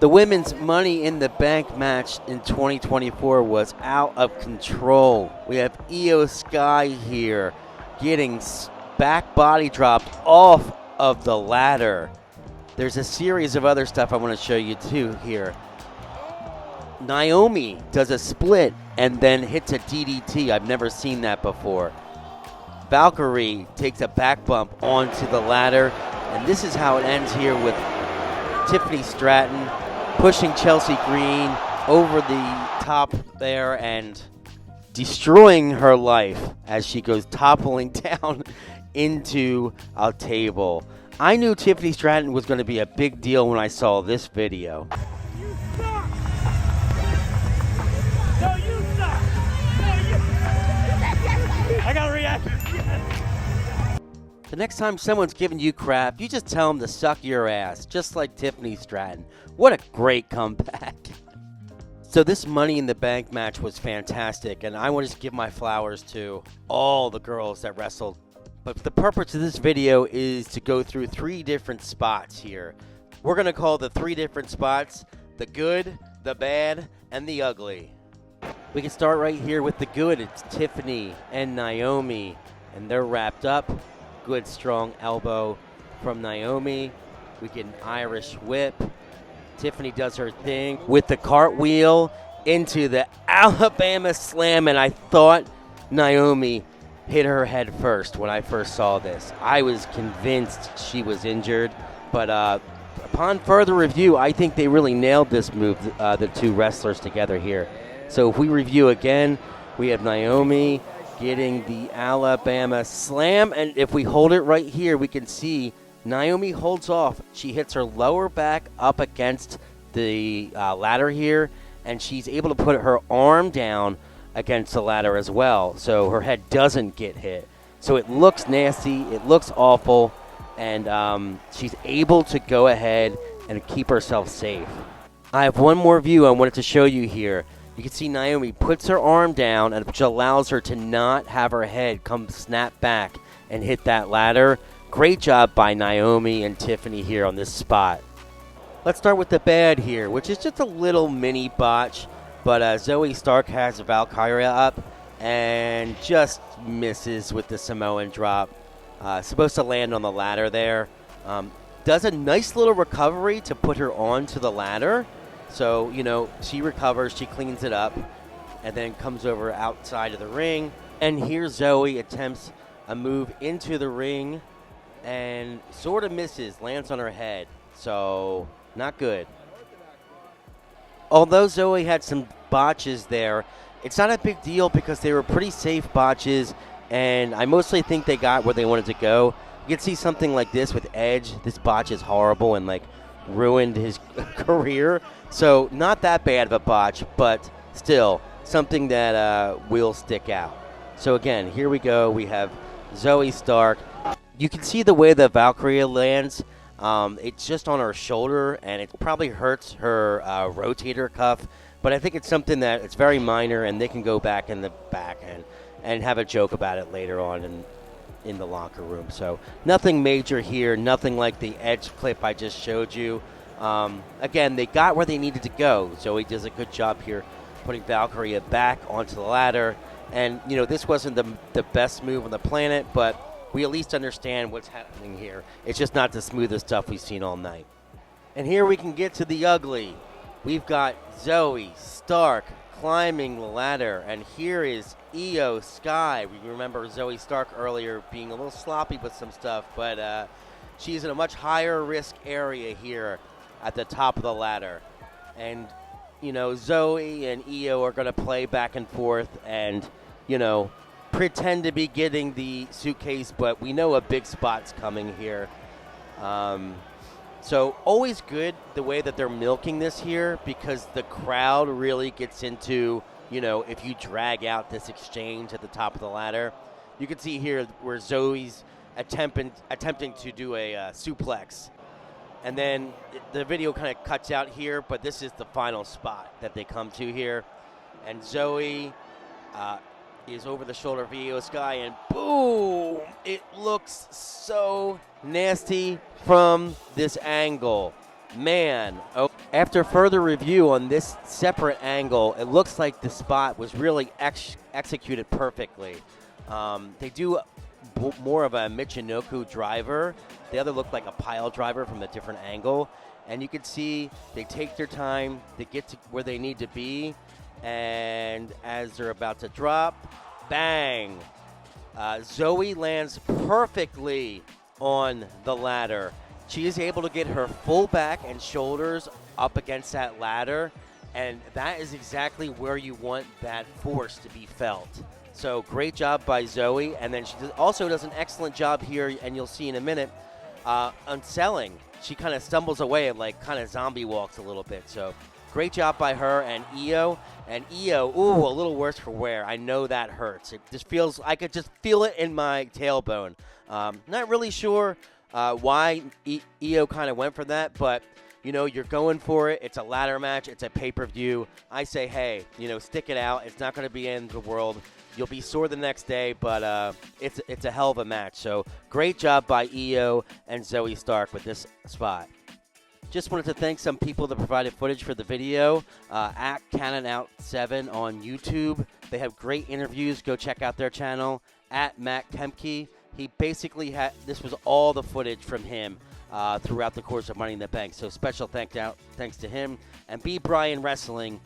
The women's Money in the Bank match in 2024 was out of control. We have Io Sky here getting back body dropped off of the ladder. There's a series of other stuff I want to show you too here. Naomi does a split and then hits a DDT. I've never seen that before. Valkeri takes a back bump onto the ladder, and this is how it ends here with Tiffany Straton pushing Chelsea Green over the top there and destroying her life as she goes toppling down into a table. I knew Tiffany Straton was going to be a big deal when I saw this video. You suck! No, you suck! No, you... I got a reaction. The next time someone's giving you crap, you just tell them to suck your ass, just like Tiffany Straton. What a great comeback. So this Money in the Bank match was fantastic, and I want to just give my flowers to all the girls that wrestled. But the purpose of this video is to go through 3 different spots here. We're going to call the 3 different spots the good, the bad, and the ugly. We can start right here with the good. It's Tiffany and Naomi, and they're wrapped up. Good strong elbow from Naomi. We get an Irish whip. Tiffany does her thing with the cartwheel into the Alabama slam, and I thought Naomi hit her head first when I first saw this. I was convinced she was injured, but upon further review, I think they really nailed this move, the 2 wrestlers together here. So if we review again, we have Naomi getting the Alabama slam, and if we hold it right here, we can see Naomi holds off. She hits her lower back up against the ladder here, and she's able to put her arm down against the ladder as well, so her head doesn't get hit. So it looks nasty, it looks awful, and she's able to go ahead and keep herself safe. I have one more view I wanted to show you here. You can see Naomi puts her arm down, and which allows her to not have her head come snap back and hit that ladder. Great job by Naomi and Tiffany here on this spot. Let's start with the bad here, which is just a little mini botch, but Zoey Stark has Valkria up and just misses with the Samoan drop. Supposed to land on the ladder there. Does a nice little recovery to put her onto the ladder. So, you know, she recovers, she cleans it up, and then comes over outside of the ring. And here Zoey attempts a move into the ring and sort of misses, lands on her head. So, not good. Although Zoey had some botches there, it's not a big deal because they were pretty safe botches, and I mostly think they got where they wanted to go. You can see something like this with Edge. This botch is horrible and, like, ruined his career. So not that bad of a botch, but still something that will stick out. So again, here we go. We have Zoey Stark. You can see the way the Valkyria lands. It's just on her shoulder, and it probably hurts her rotator cuff. But I think it's something that it's very minor, and they can go back in the back and have a joke about it later on in the locker room. So nothing major here, nothing like the Edge clip I just showed you. Again, they got where they needed to go. Zoey does a good job here putting Valkyria back onto the ladder. And, you know, this wasn't the best move on the planet, but we at least understand what's happening here. It's just not the smoothest stuff we've seen all night. And here we can get to the ugly. We've got Zoey Stark climbing the ladder, and here is Io Sky. We remember Zoey Stark earlier being a little sloppy with some stuff, but she's in a much higher risk area here at the top of the ladder. And, you know, Zoey and Io are going to play back and forth and, you know, pretend to be getting the suitcase, but we know a big spot's coming here. So always good the way that they're milking this here, because the crowd really gets into, you know, if you drag out this exchange at the top of the ladder. You can see here where Zoey's attempting to do a suplex. And then the video kind of cuts out here, but this is the final spot that they come to here. And Zoey is over the shoulder of Io Sky, and boom! It looks so nasty from this angle. Man, oh, after further review on this separate angle, it looks like the spot was really executed perfectly. They do more of a Michinoku driver. The other looked like a pile driver from a different angle. And you can see they take their time, they get to where they need to be, and as they're about to drop, bang! Zoey lands perfectly on the ladder. She is able to get her full back and shoulders up against that ladder, and that is exactly where you want that force to be felt. So great job by Zoey, and then she also does an excellent job here, and you'll see in a minute, on selling. She kind of stumbles away and like kind of zombie walks a little bit. So great job by her and Io. And Io, ooh, a little worse for wear. I know that hurts. It just feels, I could just feel it in my tailbone. Not really sure why Io kind of went for that, but you know, you're going for it. It's a ladder match. It's a pay-per-view. I say, hey, you know, stick it out. It's not going to be in the world. You'll be sore the next day, but it's a hell of a match. So great job by Io and Zoey Stark with this spot. Just wanted to thank some people that provided footage for the video. At CanonOut7 on YouTube. They have great interviews. Go check out their channel. At Matt Kemke. He basically had, this was all the footage from him throughout the course of Money in the Bank. So special thanks to him. And B. Brian Wrestling.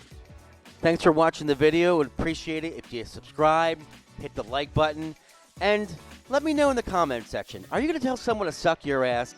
Thanks for watching the video. Would appreciate it if you subscribe, hit the like button, and let me know in the comment section. Are you going to tell someone to suck your ass?